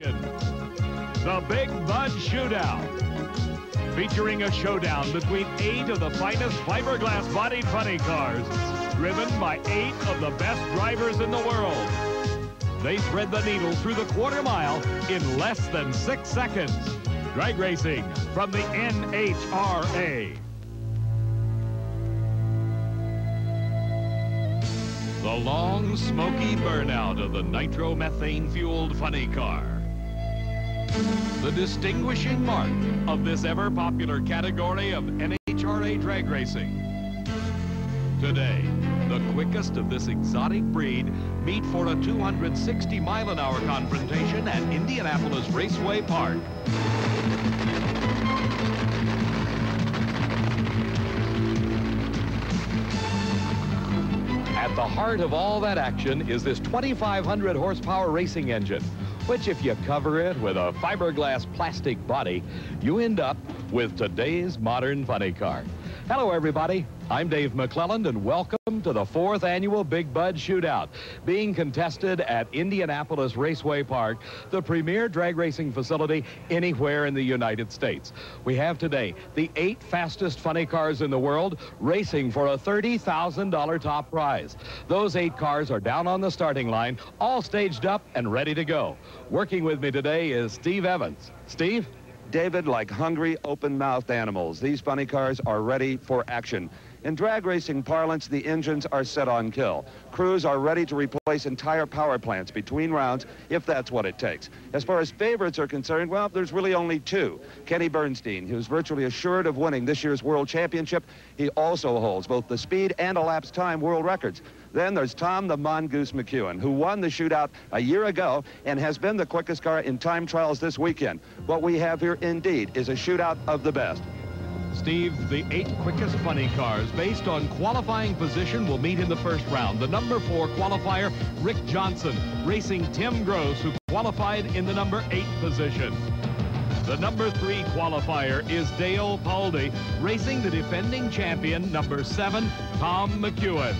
The Big Bud Shootout, featuring a showdown between 8 of the finest fiberglass-bodied funny cars, driven by 8 of the best drivers in the world. They thread the needle through the quarter mile in less than 6 seconds. Drag racing from the NHRA. The long, smoky burnout of the nitromethane-fueled funny car. The distinguishing mark of this ever-popular category of NHRA drag racing. Today, the quickest of this exotic breed meet for a 260-mile-an-hour confrontation at Indianapolis Raceway Park. At the heart of all that action is this 2,500 horsepower racing engine, which if you cover it with a fiberglass plastic body, you end up with today's modern funny car. Hello, everybody. I'm Dave McClelland, and welcome to the 4th annual Big Bud Shootout, being contested at Indianapolis Raceway Park, the premier drag racing facility anywhere in the United States. We have today the 8 fastest funny cars in the world racing for a $30,000 top prize. Those 8 cars are down on the starting line, all staged up and ready to go. Working with me today is Steve Evans. Steve? David, like hungry, open-mouthed animals, these funny cars are ready for action. In drag racing parlance, the engines are set on kill. Crews are ready to replace entire power plants between rounds, if that's what it takes. As far as favorites are concerned, well, there's really only 2. Kenny Bernstein, who's virtually assured of winning this year's World Championship. He also holds both the speed and elapsed time world records. Then there's Tom the Mongoose McEwen, who won the shootout a year ago and has been the quickest car in time trials this weekend. What we have here, indeed, is a shootout of the best. Steve, the 8 quickest funny cars based on qualifying position will meet in the first round. The number 4 qualifier, Rick Johnson, racing Tim Gross, who qualified in the number 8 position. The number 3 qualifier is Dale Paldy, racing the defending champion, number 7, Tom McEwen.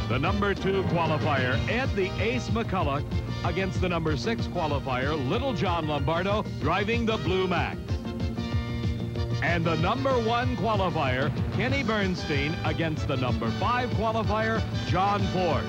The number 2 qualifier, Ed the Ace McCulloch, against the number 6 qualifier, Little John Lombardo, driving the Blue Max. And the number 1 qualifier, Kenny Bernstein, against the number 5 qualifier, John Force.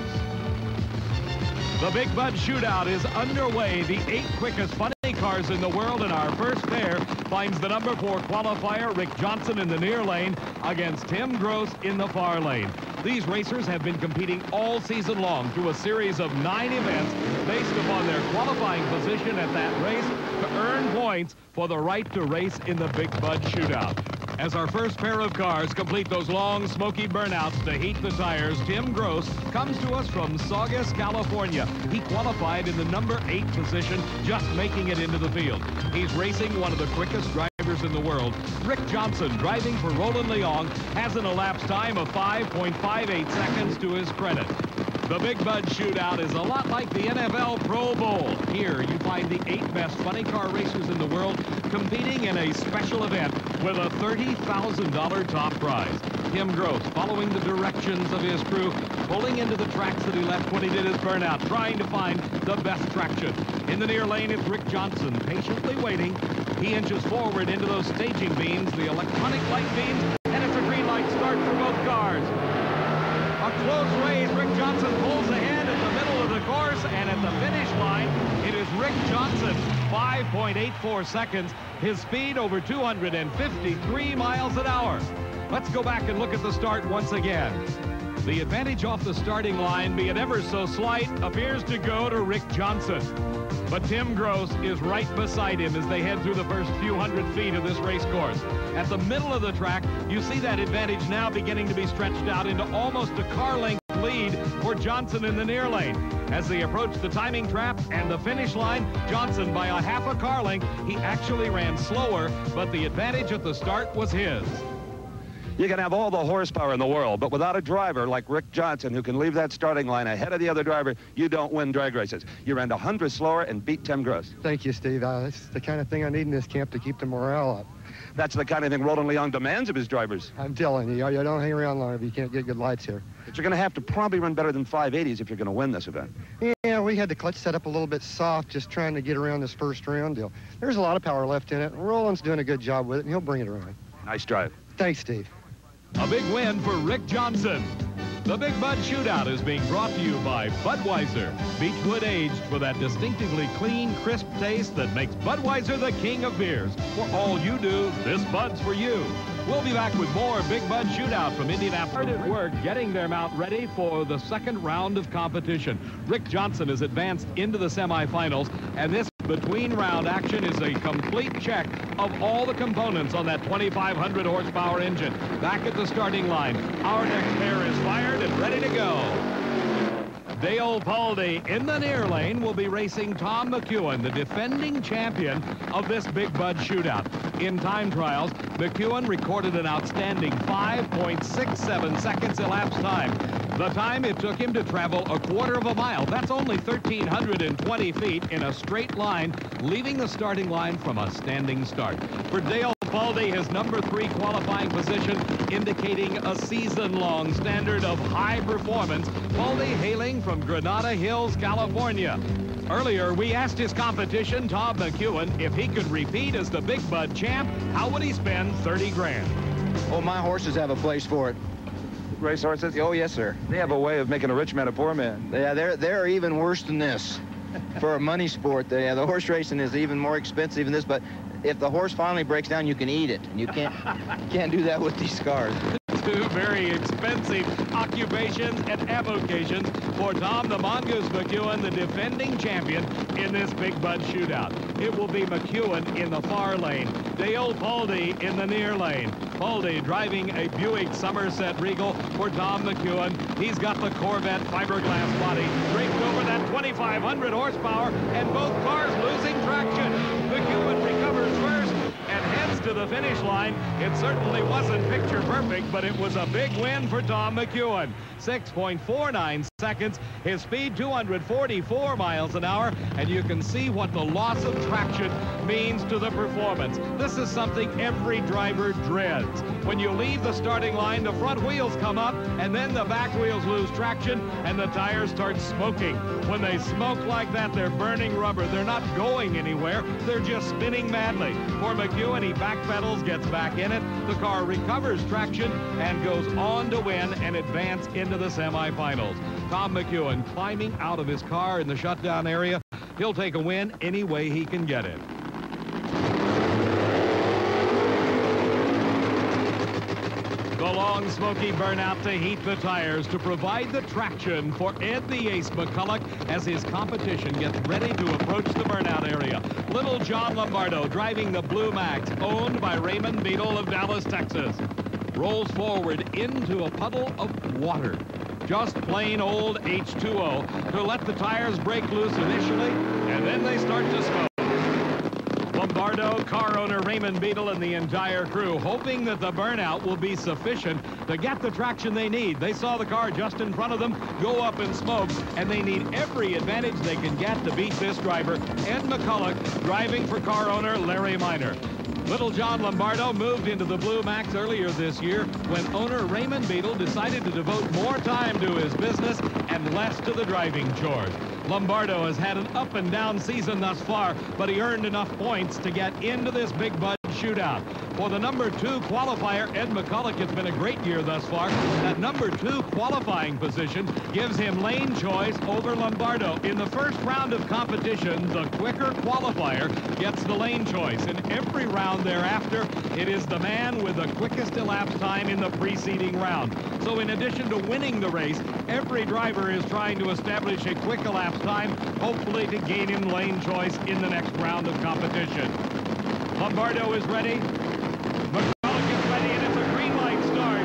The Big Bud Shootout is underway. The 8 quickest funny cars in the world, and our first pair finds the number 4 qualifier, Rick Johnson, in the near lane against Tim Gross in the far lane. These racers have been competing all season long through a series of 9 events based upon their qualifying position at that race to earn points for the right to race in the Big Bud Shootout. As our first pair of cars complete those long, smoky burnouts to heat the tires, Tim Gross comes to us from Saugus, California. He qualified in the number 8 position, just making it into the field. He's racing one of the quickest drivers in the world. Rick Johnson, driving for Roland Leong, has an elapsed time of 5.58 seconds to his credit. The Big Bud Shootout is a lot like the NFL Pro Bowl. Here you find the 8 best funny car racers in the world competing in a special event with a $30,000 top prize. Tim Gross, following the directions of his crew, pulling into the tracks that he left when he did his burnout, trying to find the best traction. In the near lane, it's Rick Johnson, patiently waiting. He inches forward into those staging beams, the electronic light beams, and it's a green light start for both cars. A close race. Rick Johnson pulls ahead at the middle of the course, and at the finish line, it is Rick Johnson, 5.84 seconds. His speed over 253 miles an hour. Let's go back and look at the start once again. The advantage off the starting line, be it ever so slight, appears to go to Rick Johnson. But Tim Gross is right beside him as they head through the first few hundred feet of this race course. At the middle of the track, you see that advantage now beginning to be stretched out into almost a car length lead for Johnson in the near lane. As they approach the timing trap and the finish line, Johnson by a half a car length. He actually ran slower, but the advantage at the start was his. You can have all the horsepower in the world, but without a driver like Rick Johnson, who can leave that starting line ahead of the other driver, you don't win drag races. You ran 100 slower and beat Tim Gross. Thank you, Steve. That's the kind of thing I need in this camp to keep the morale up. That's the kind of thing Roland Leong demands of his drivers. I'm telling you, you don't hang around long if you can't get good lights here. But you're going to have to probably run better than 580s if you're going to win this event. Yeah, we had the clutch set up a little bit soft, just trying to get around this first round deal. There's a lot of power left in it. Roland's doing a good job with it, and he'll bring it around. Nice drive. Thanks, Steve. A big win for Rick Johnson. The Big Bud Shootout is being brought to you by Budweiser. Beechwood aged for that distinctively clean, crisp taste that makes Budweiser the king of beers. For all you do, this Bud's for you. We'll be back with more Big Bud Shootout from Indianapolis. Hard at work getting their mount ready for the second round of competition. Rick Johnson has advanced into the semifinals, and this between-round action is a complete check of all the components on that 2,500 horsepower engine. Back at the starting line, our next pair is fired and ready to go. Dale Paulding in the near lane will be racing Tom McEwen, the defending champion of this Big Bud Shootout. In time trials, McEwen recorded an outstanding 5.67 seconds elapsed time. The time it took him to travel a quarter of a mile. That's only 1,320 feet in a straight line, leaving the starting line from a standing start. For Dale Paulding, his number 3 qualifying position, indicating a season-long standard of high performance. Paulding hailing from Granada Hills, California. Earlier, we asked his competition, Tom McEwen, if he could repeat as the Big Bud champ, how would he spend 30 grand? Oh, my horses have a place for it. Race horses? Oh, yes, sir. They have a way of making a rich man a poor man. Yeah, they're even worse than this. For a money sport, the horse racing is even more expensive than this, but if the horse finally breaks down, you can eat it. And you can't do that with these cars. Two very expensive occupations and avocations for Tom the Mongoose McEwen, the defending champion in this Big Bud Shootout. It will be McEwen in the far lane, Dale Paulding in the near lane. Paulding driving a Buick Somerset Regal for Tom McEwen. He's got the Corvette fiberglass body draped over that 2,500 horsepower, and both cars losing traction. McEwen recovers first and heads to the finish line. It certainly wasn't picture perfect, but it was a big win for Tom McEwen. 6.49 seconds, his speed 244 miles an hour, and you can see what the loss of traction means to the performance. This is something every driver dreads. When you leave the starting line, the front wheels come up, and then the back wheels lose traction, and the tires start smoking. When they smoke like that, they're burning rubber. They're not going anywhere. They're just spinning madly. For McEwen, he backpedals, gets back in it. The car recovers traction and goes on to win and advance into the semifinals. Tom McEwen climbing out of his car in the shutdown area. He'll take a win any way he can get it. The long, smoky burnout to heat the tires to provide the traction for Ed the Ace McCulloch as his competition gets ready to approach the burnout area. Little John Lombardo driving the Blue Max, owned by Raymond Beadle of Dallas, Texas. Rolls forward into a puddle of water. Just plain old H2O to let the tires break loose initially, and then they start to smoke. Lombardo, car owner Raymond Beadle, and the entire crew hoping that the burnout will be sufficient to get the traction they need. They saw the car just in front of them go up in smoke, and they need every advantage they can get to beat this driver, Ed McCulloch, driving for car owner Larry Minor. Little John Lombardo moved into the Blue Max earlier this year when owner Raymond Beadle decided to devote more time to his business and less to the driving chores. Lombardo has had an up and down season thus far, but he earned enough points to get into this Big Bud Shootout. For the number 2 qualifier, Ed McCulloch, has been a great year thus far. That number 2 qualifying position gives him lane choice over Lombardo. In the first round of competition, the quicker qualifier gets the lane choice. In every round thereafter, it is the man with the quickest elapsed time in the preceding round. So in addition to winning the race, every driver is trying to establish a quick elapsed time, hopefully to gain him lane choice in the next round of competition. Lombardo is ready. McCulloch is ready, and it's a green light start.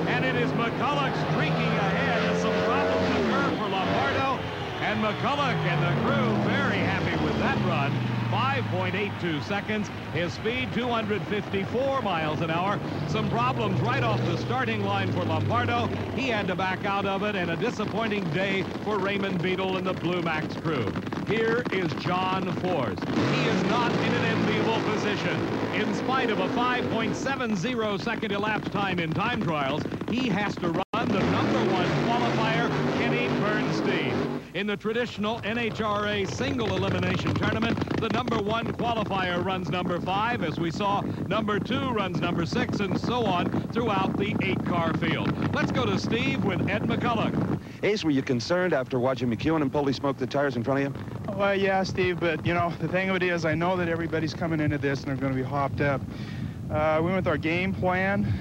And it is McCulloch streaking ahead as some problems occur for Lombardo. And McCulloch and the crew very happy with that run. 5.82 seconds. His speed, 254 miles an hour. Some problems right off the starting line for Lombardo. He had to back out of it, and a disappointing day for Raymond Beadle and the Blue Max crew. Here is John Force. He is not in an enviable position. In spite of a 5.70 second elapsed time in time trials, he has to run the #1 qualifier, Kenny Bernstein. In the traditional NHRA single elimination tournament, the #1 qualifier runs #5, as we saw #2 runs #6, and so on throughout the 8-car field. Let's go to Steve with Ed McCulloch. Ace, were you concerned after watching McEwen and Pulley smoke the tires in front of you? Well, yeah, Steve, but, you know, the thing of it is I know that everybody's coming into this and they're going to be hopped up. We went with our game plan.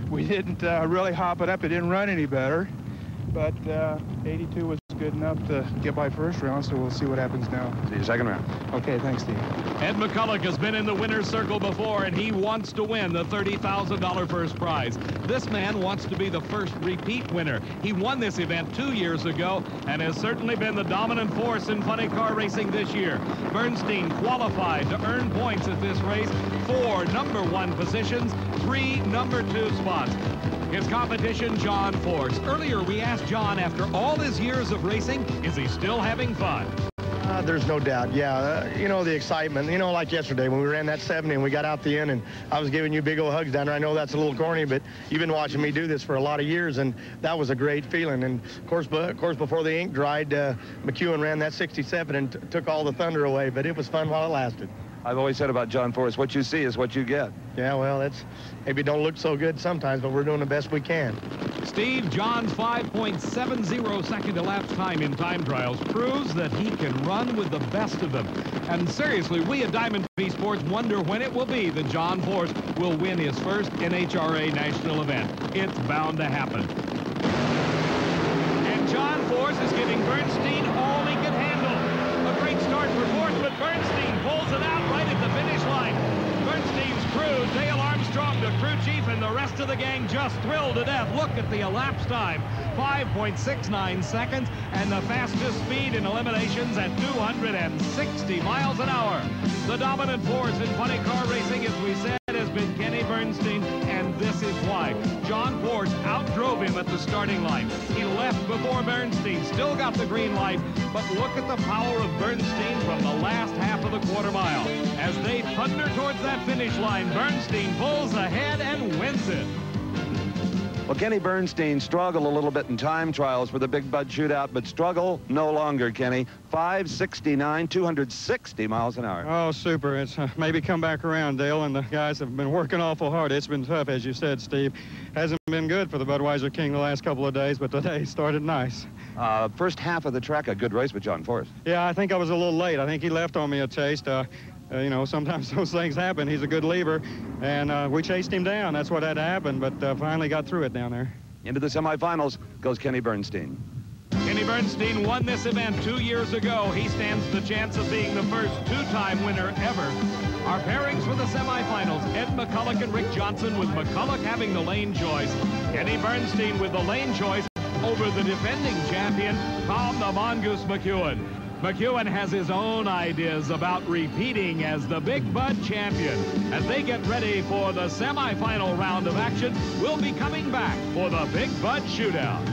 We didn't really hop it up. It didn't run any better, but 82 was good enough to get by first round, so we'll see what happens now. See you second round. Okay, thanks, Steve. Ed McCulloch has been in the winner's circle before, and he wants to win the $30,000 first prize. This man wants to be the first repeat winner. He won this event 2 years ago and has certainly been the dominant force in funny car racing this year. Bernstein qualified to earn points at this race, 4 #1 positions, 3 #2 spots. His competition, John Force. Earlier, we asked John, after all his years of racing, is he still having fun? There's no doubt, yeah. You know, the excitement, you know, like yesterday when we ran that 70 and we got out the end and I was giving you big old hugs down there. I know that's a little corny, but you've been watching me do this for a lot of years, and that was a great feeling. And of course before the ink dried, McEwen ran that 67 and took all the thunder away, but it was fun while it lasted. I've always said about John Force, what you see is what you get. Yeah, well, it's maybe don't look so good sometimes, but we're doing the best we can. Steve, John's 5.70 second elapsed time in time trials proves that he can run with the best of them. And seriously, we at Diamond V Sports wonder when it will be that John Force will win his first NHRA national event. It's bound to happen. And John Force is giving Bernstein all he can handle. A great start for Force, but Bernstein pulls it out right at the finish line. Bernstein's crew, Dale Armstrong, the crew chief, and the rest of the gang just thrilled to death. Look at the elapsed time, 5.69 seconds, and the fastest speed in eliminations at 260 miles an hour. The dominant force in funny car racing, as we said, has been Kenny Bernstein, and this is why. John Force outdrove him at the starting line. He left before Bernstein, still got the green light, but look at the power of Bernstein from the last half of the quarter mile. As they thunder towards that finish line, Bernstein pulls ahead and wins it. Well, Kenny Bernstein struggled a little bit in time trials for the Big Bud Shootout, but struggle no longer, Kenny. 569, 260 miles an hour. Oh, super. It's maybe come back around, Dale, and the guys have been working awful hard. It's been tough, as you said, Steve. Hasn't been good for the Budweiser King the last couple of days, but today started nice. First half of the track, a good race with John Force. Yeah, I think I was a little late. I think he left on me a taste. You know, sometimes those things happen. He's a good lever, and we chased him down. That's what had to happen, but finally got through it down there. Into the semifinals goes Kenny Bernstein. Kenny Bernstein won this event 2 years ago. He stands the chance of being the first 2-time winner ever. Our pairings for the semifinals, Ed McCulloch and Rick Johnson, with McCulloch having the lane choice. Kenny Bernstein with the lane choice over the defending champion, Tom the Mongoose McEwen. McEwen has his own ideas about repeating as the Big Bud champion. As they get ready for the semifinal round of action, we'll be coming back for the Big Bud Shootout.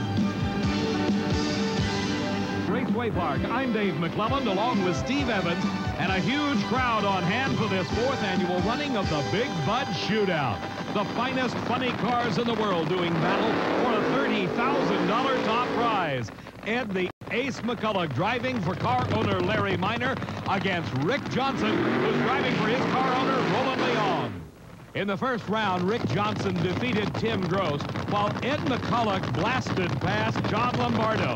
Raceway Park, I'm Dave McClelland, along with Steve Evans, and a huge crowd on hand for this 4th annual running of the Big Bud Shootout. The finest funny cars in the world doing battle for a $30,000 top prize. Ed the Ace McCulloch driving for car owner Larry Miner against Rick Johnson, who's driving for his car owner Roland Leon. In the first round, Rick Johnson defeated Tim Gross, while Ed McCulloch blasted past John Lombardo.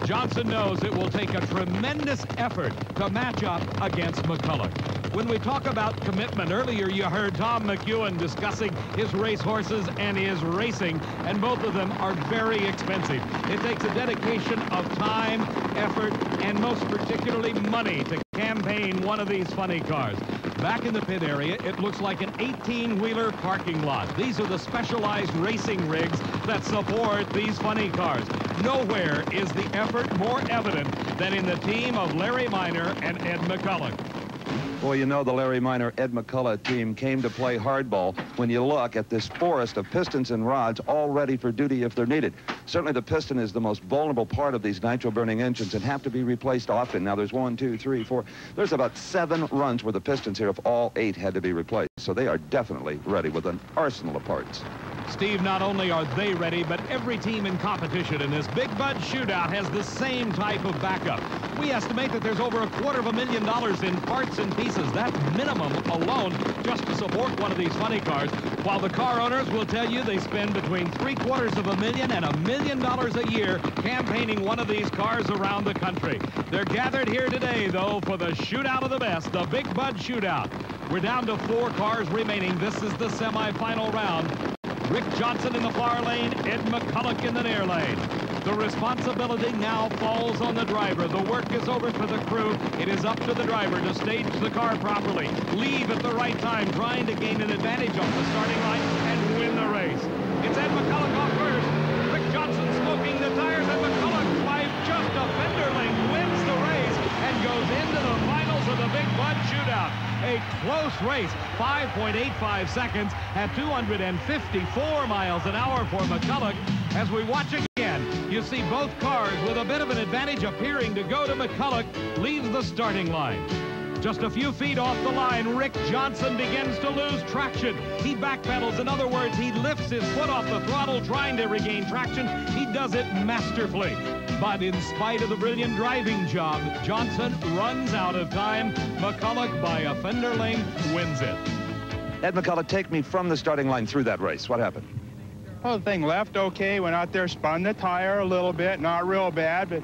Johnson knows it will take a tremendous effort to match up against McCulloch. When we talk about commitment, earlier you heard Tom McEwen discussing his race horses and his racing, and both of them are very expensive. It takes a dedication of time, effort, and most particularly money to campaign one of these funny cars. Back in the pit area, it looks like an 18-wheeler parking lot. These are the specialized racing rigs that support these funny cars. Nowhere is the effort more evident than in the team of Larry Miner and Ed McCulloch. Well, you know, the Larry Minor, Ed McCullough team came to play hardball when you look at this forest of pistons and rods all ready for duty if they're needed. Certainly the piston is the most vulnerable part of these nitro-burning engines and have to be replaced often. Now, there's 1, 2, 3, 4. There's about 7 runs where the pistons here if all 8 had to be replaced. So they are definitely ready with an arsenal of parts. Steve, not only are they ready, but every team in competition in this Big Bud Shootout has the same type of backup. We estimate that there's over $250,000 in parts and pieces. That's minimum alone just to support one of these funny cars, while the car owners will tell you they spend between $750,000 and $1 million a year campaigning one of these cars around the country. They're gathered here today, though, for the shootout of the best, the Big Bud Shootout. We're down to 4 cars remaining. This is the semifinal round. Rick Johnson in the far lane, Ed McCullough in the near lane. The responsibility now falls on the driver. The work is over for the crew. It is up to the driver to stage the car properly, leave at the right time, trying to gain an advantage off the starting line and win the race. It's Ed McCullough off first. Rick Johnson smoking the tires, and McCullough, by just a fender length, wins the race and goes into the finals of the Big Bud Shootout. A close race, 5.85 seconds at 254 miles an hour for McCullough. As we watch again, you see both cars with a bit of an advantage appearing to go to McCullough, leaves the starting line. Just a few feet off the line, Rick Johnson begins to lose traction. He backpedals. In other words, he lifts his foot off the throttle trying to regain traction. He does it masterfully. But in spite of the brilliant driving job, Johnson runs out of time. McCullough, by a fender length, wins it. Ed McCullough, take me from the starting line through that race. What happened? Well, the thing left okay. Went out there, spun the tire a little bit. Not real bad, but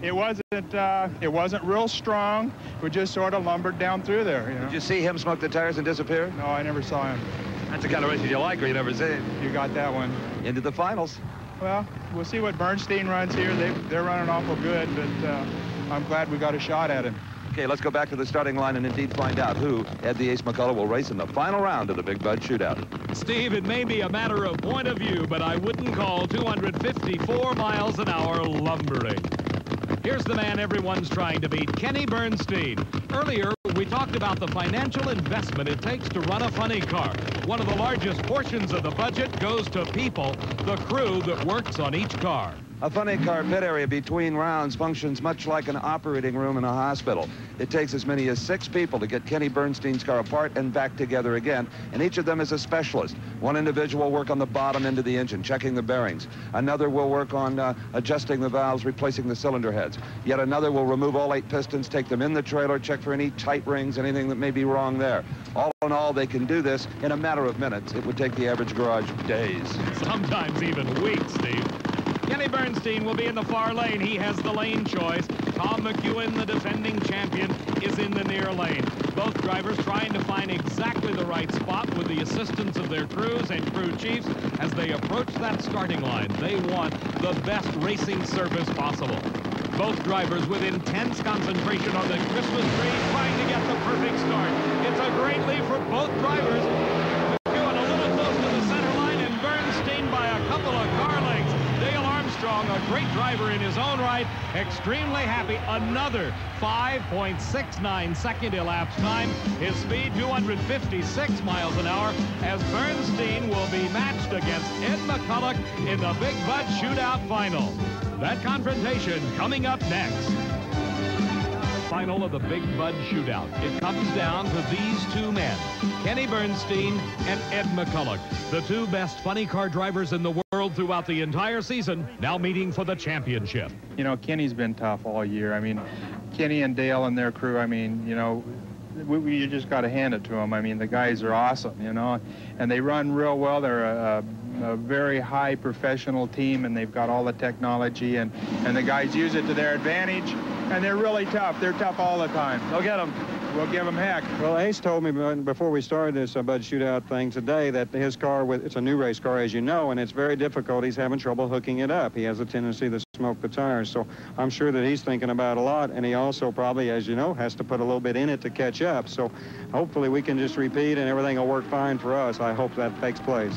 it wasn't real strong. We just sort of lumbered down through there. You know? Did you see him smoke the tires and disappear? No, I never saw him. That's the kind of races you like or you never see. You got that one. Into the finals. Well, we'll see what Bernstein runs here. They're running awful good, but I'm glad we got a shot at him. Okay, let's go back to the starting line and indeed find out who Ed the Ace McCullough will race in the final round of the Big Bud Shootout. Steve, it may be a matter of point of view, but I wouldn't call 254 miles an hour lumbering. Here's the man everyone's trying to beat, Kenny Bernstein. Earlier, we talked about the financial investment it takes to run a funny car. One of the largest portions of the budget goes to people, the crew that works on each car. A funny car pit area between rounds functions much like an operating room in a hospital. It takes as many as 6 people to get Kenny Bernstein's car apart and back together again, and each of them is a specialist. One individual will work on the bottom end of the engine, checking the bearings. Another will work on adjusting the valves, replacing the cylinder heads. Yet another will remove all 8 pistons, take them in the trailer, check for any tight rings, anything that may be wrong there. All in all, they can do this in a matter of minutes. It would take the average garage days. Sometimes even weeks, Steve. Kenny Bernstein will be in the far lane. He has the lane choice. Tom McEwen, the defending champion, is in the near lane. Both drivers trying to find exactly the right spot with the assistance of their crews and crew chiefs as they approach that starting line. They want the best racing service possible. Both drivers with intense concentration on the Christmas tree, trying to get the perfect start. It's a great lead for both drivers. McEwen a little close to the center line, and Bernstein by a couple of car lengths. Dale Armstrong, a great driver in his own right, extremely happy. Another 5.69 second elapsed time. His speed 256 miles an hour as Bernstein will be matched against Ed McCullough in the Big Bud Shootout final. That confrontation coming up next. Final of the Big Bud Shootout. It comes down to these 2 men, Kenny Bernstein and Ed McCullough, the 2 best funny car drivers in the world throughout the entire season, now meeting for the championship. You know, Kenny's been tough all year. I mean, Kenny and Dale and their crew, I mean, you know, you just got to hand it to them. I mean, the guys are awesome, you know, and they run real well. They're a very high professional team, and they've got all the technology, and the guys use it to their advantage, and they're really tough. They're tough all the time. Go get them. We'll give them heck. Well, Ace told me before we started this Bud Shootout thing today that his car, it's a new race car, as you know, and it's very difficult. He's having trouble hooking it up. He has a tendency to smoke the tires, so I'm sure that he's thinking about a lot, and he also probably, as you know, has to put a little bit in it to catch up. So hopefully we can just repeat and everything will work fine for us. I hope that takes place.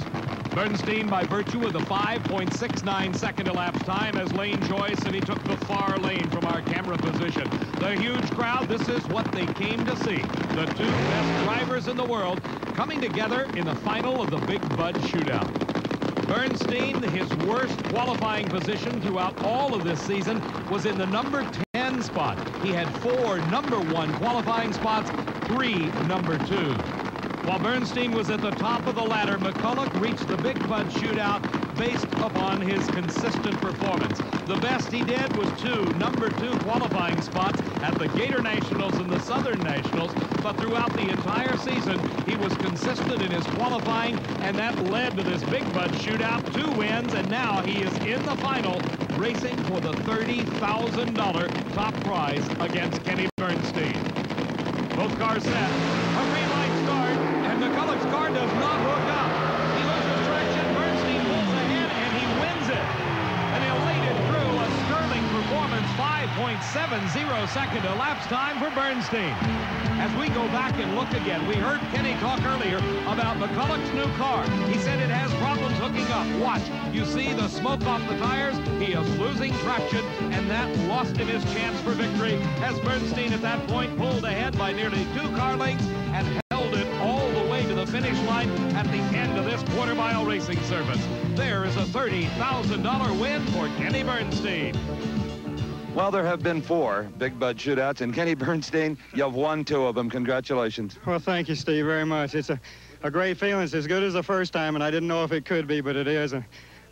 Bernstein, by virtue of the 5.69 second elapsed time, as lane choice, and he took the far lane from our camera position. The huge crowd, this is what they came to see. The two best drivers in the world coming together in the final of the Big Bud Shootout. Bernstein, his worst qualifying position throughout all of this season was in the number 10 spot. He had 4 number 1 qualifying spots, 3 number 2. While Bernstein was at the top of the ladder, McCulloch reached the Big Bud Shootout based upon his consistent performance. The best he did was 2 number 2 qualifying spots at the Gator Nationals and the Southern Nationals, but throughout the entire season, he was consistent in his qualifying, and that led to this Big Bud Shootout, 2 wins, and now he is in the final, racing for the $30,000 top prize against Kenny Bernstein. Both cars set. A green light start, and McCulloch's car does not hook up. He loses traction. Bernstein pulls ahead, and he wins it. An elated crew, a sterling performance, 5.70 second elapsed time for Bernstein. As we go back and look again, we heard Kenny talk earlier about McCulloch's new car. He said it has problems hooking up. Watch, you see the smoke off the tires. He is losing traction, and that lost him his chance for victory, as Bernstein at that point pulled ahead by nearly 2 car lengths and held it all the way to the finish line at the end of this quarter-mile racing service. There is a $30,000 win for Kenny Bernstein. Well, there have been 4 Big Bud Shootouts, and Kenny Bernstein, you've won 2 of them. Congratulations. Well, thank you, Steve, very much. It's a great feeling. It's as good as the first time, and I didn't know if it could be, but it is.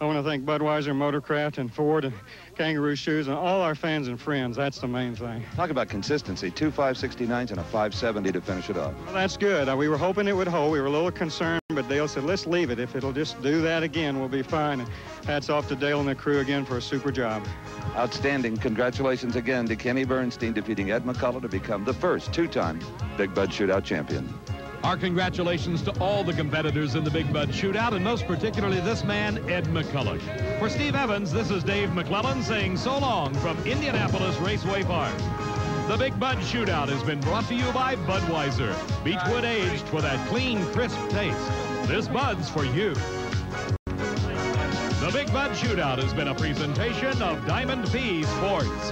I want to thank Budweiser, Motorcraft, and Ford, and Kangaroo Shoes, and all our fans and friends. That's the main thing. Talk about consistency. 2 569s and a 570 to finish it off. Well, that's good. We were hoping it would hold. We were a little concerned, but Dale said, let's leave it. If it'll just do that again, we'll be fine. And hats off to Dale and the crew again for a super job. Outstanding. Congratulations again to Kenny Bernstein, defeating Ed McCulloch to become the first 2-time Big Bud Shootout champion. Our congratulations to all the competitors in the Big Bud Shootout, and most particularly this man, Ed McCulloch. For Steve Evans, this is Dave McClellan saying so long from Indianapolis Raceway Park. The Big Bud Shootout has been brought to you by Budweiser. Beechwood aged for that clean, crisp taste. This Bud's for you. The Big Bud Shootout has been a presentation of Diamond P Sports.